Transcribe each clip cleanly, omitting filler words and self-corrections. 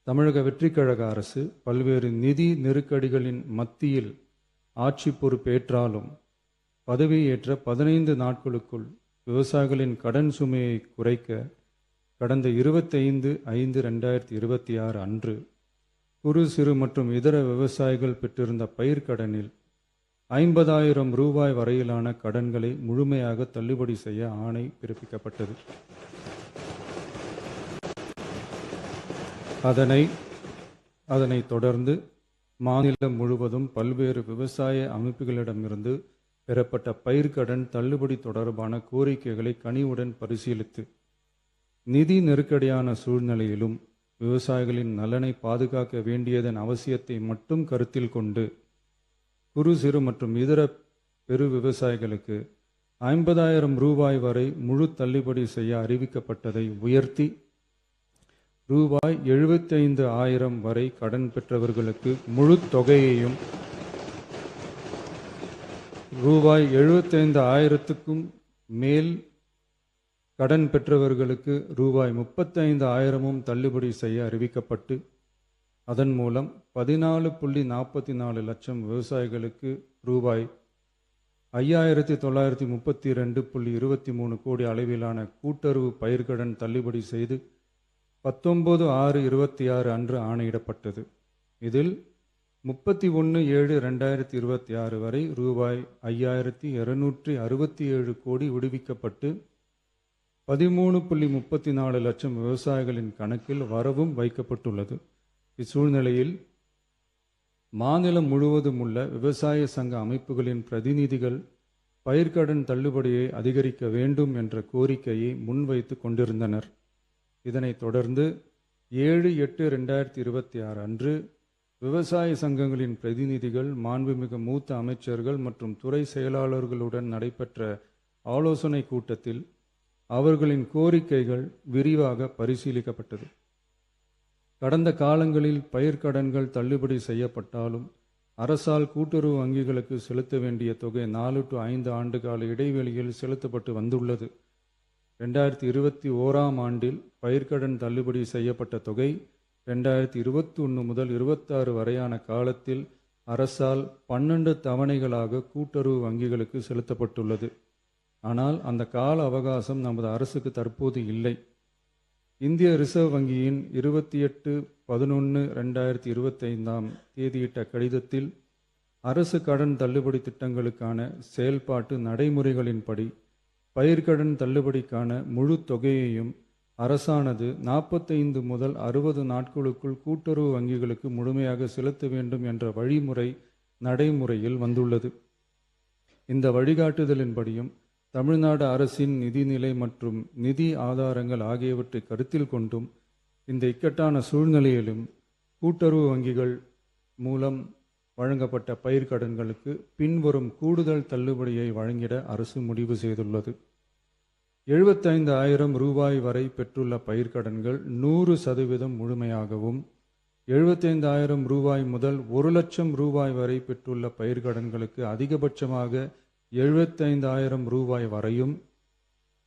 தமிழக வெற்றிக்கழக அரசு பல்வேறு நிதி நெருக்கடிகளின் மத்தியில் ஆட்சி பொறுப்பேற்றாலும் பதவியேற்ற 15 நாட்களுக்குள் விவசாயிகளின் கடன் சுமையை குறைக்க கடந்த 25/5/2026 அன்று குறு சிறு மற்றும் இதர விவசாயிகள் பெற்றிருந்த பயிர்க்கடனில் 50,000 ரூபாய் வரையிலான கடன்களை முழுமையாக தள்ளுபடி செய்ய ஆணை பிறப்பிக்கப்பட்டது. அதனைத் தொடர்ந்து மாநிலம் முழுவதும் பல்வேறு விவசாய அமைப்புகளிடமிருந்து பெறப்பட்ட பயிர்க்கடன் தள்ளுபடி தொடர்பான கோரிக்கைகளை கனிவுடன் பரிசீலித்து நிதி நெருக்கடியான சூழ்நிலையிலும் விவசாயிகளின் நலனை பாதுகாக்க வேண்டியதன் அவசியத்தை மட்டும் கருத்தில் கொண்டு குறு சிறு மற்றும் இதர பெரு விவசாயிகளுக்கு 50,000 ரூபாய் வரை முழு தள்ளுபடி செய்ய அறிவிக்கப்பட்டதை உயர்த்தி ரூபாய் 75,000 வரை கடன் பெற்றவர்களுக்கு முழு தொகையையும் ரூபாய் 75,000க்கும் மேல் கடன் பெற்றவர்களுக்கு ரூபாய் 35,000 தள்ளுபடி செய்ய அறிவிக்கப்பட்டு அதன் மூலம் 14.44 லட்சம் விவசாயிகளுக்கு ரூபாய் 5,932.23 கோடி அளவிலான கூட்டுறவு பயிர்க்கடன் தள்ளுபடி செய்து 19/6/26 அன்று ஆணையிடப்பட்டது. இதில் 31/7/2026 வரை ரூபாய் 5,267 கோடி விடுவிக்கப்பட்டு 13.34 லட்சம் விவசாயிகளின் கணக்கில் வரவும் வைக்கப்பட்டுள்ளது. இச்சூழ்நிலையில் மாநிலம் முழுவதும் உள்ள விவசாய சங்க அமைப்புகளின் பிரதிநிதிகள் பயிர்க்கடன் தள்ளுபடியை அதிகரிக்க வேண்டும் என்ற கோரிக்கையை முன்வைத்து கொண்டிருந்தனர். இதனைத் தொடர்ந்து 7/8/2026 அன்று விவசாய சங்கங்களின் பிரதிநிதிகள் மாண்புமிகு மூத்த அமைச்சர்கள் மற்றும் துறை செயலாளர்களுடன் நடைபெற்ற ஆலோசனை கூட்டத்தில் அவர்களின் கோரிக்கைகள் விரிவாக பரிசீலிக்கப்பட்டது. கடந்த காலங்களில் பயிர்க்கடன்கள் தள்ளுபடி செய்யப்பட்டாலும் அரசால் கூட்டுறவு வங்கிகளுக்கு செலுத்த வேண்டிய தொகை 4 to 5 ஆண்டு கால இடைவெளியில் செலுத்தப்பட்டு வந்துள்ளது. 2021 ஆண்டில் பயிர்க்கடன் தள்ளுபடி செய்யப்பட்ட தொகை 2021 முதல் 26 வரையான காலத்தில் அரசால் 12 தவணைகளாக கூட்டுறவு வங்கிகளுக்கு செலுத்தப்பட்டுள்ளது. ஆனால் அந்த கால அவகாசம் நமது அரசுக்கு தற்போது இல்லை. இந்திய ரிசர்வ் வங்கியின் 28/11/2025 தேதியிட்ட கடிதத்தில் அரசு கடன் தள்ளுபடி திட்டங்களுக்கான செயல்பாட்டு நடைமுறைகளின்படி பயிர்க்கடன் தள்ளுபடிக்கான முழு தொகையையும் அரசானது 45 முதல் 60 நாட்களுக்குள் கூட்டுறவு வங்கிகளுக்கு முழுமையாக செலுத்த வேண்டும் என்ற வழிமுறை நடைமுறையில் வந்துள்ளது. இந்த வழிகாட்டுதலின்படியும் தமிழ்நாடு அரசின் நிதிநிலை மற்றும் நிதி ஆதாரங்கள் ஆகியவற்றை கருத்தில் கொண்டும் இந்த இக்கட்டான சூழ்நிலையிலும் கூட்டுறவு வங்கிகள் மூலம் வழங்கப்பட்ட பயிர்க்கடன்களுக்கு பின்வரும் கூடுதல் தள்ளுபடியை வழங்கிட அரசு முடிவு செய்துள்ளது. 75,000 ரூபாய் வரை பெற்றுள்ள பயிர்க்கடன்கள் 100% முழுமையாகவும், 75,000 ரூபாய் முதல் 1 லட்சம் ரூபாய் வரை பெற்றுள்ள பயிர்க்கடன்களுக்கு அதிகபட்சமாக 75,000 ரூபாய் வரையும்,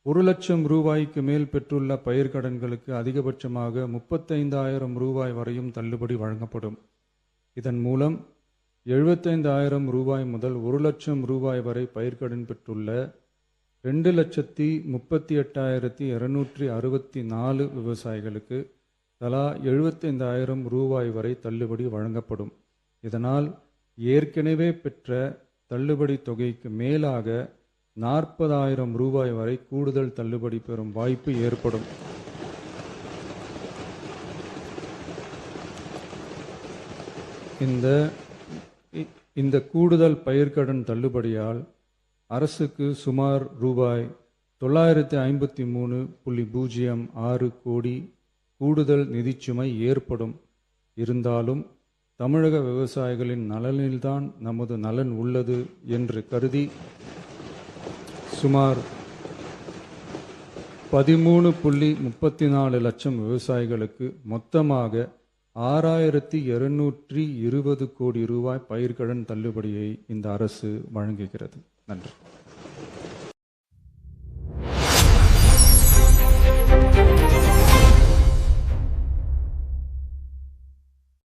1 லட்சம் ரூபாய்க்கு மேல் பெற்றுள்ள பயிர்க்கடன்களுக்கு அதிகபட்சமாக 35,000 ரூபாய் வரையும் தள்ளுபடி வழங்கப்படும். இதன் மூலம் 75,000 ரூபாய் முதல் 1 லட்சம் ரூபாய் வரை பயிர்க்கடன் பெற்றுள்ள 2,38,264 விவசாயிகளுக்கு தலா 75,000 ரூபாய் வரை தள்ளுபடி வழங்கப்படும். இதனால் ஏற்கனவே பெற்ற தள்ளுபடி தொகைக்கு மேலாக 40,000 ரூபாய் வரை கூடுதல் தள்ளுபடி பெறும் வாய்ப்பு ஏற்படும். இந்த கூடுதல் பயிர்க்கடன் தள்ளுபடியால் அரசுக்கு சுமார் ரூபாய் 953.06 கோடி கூடுதல் நிதிச்சுமை ஏற்படும். இருந்தாலும் தமிழக விவசாயிகளின் நலனில்தான் நமது நலன் உள்ளது என்று கருதி சுமார் 13.34 லட்சம் விவசாயிகளுக்கு மொத்தமாக 6,220 கோடி ரூபாய் பயிர்க்கடன் தள்ளுபடியை இந்த அரசு வழங்குகிறது. நன்றி.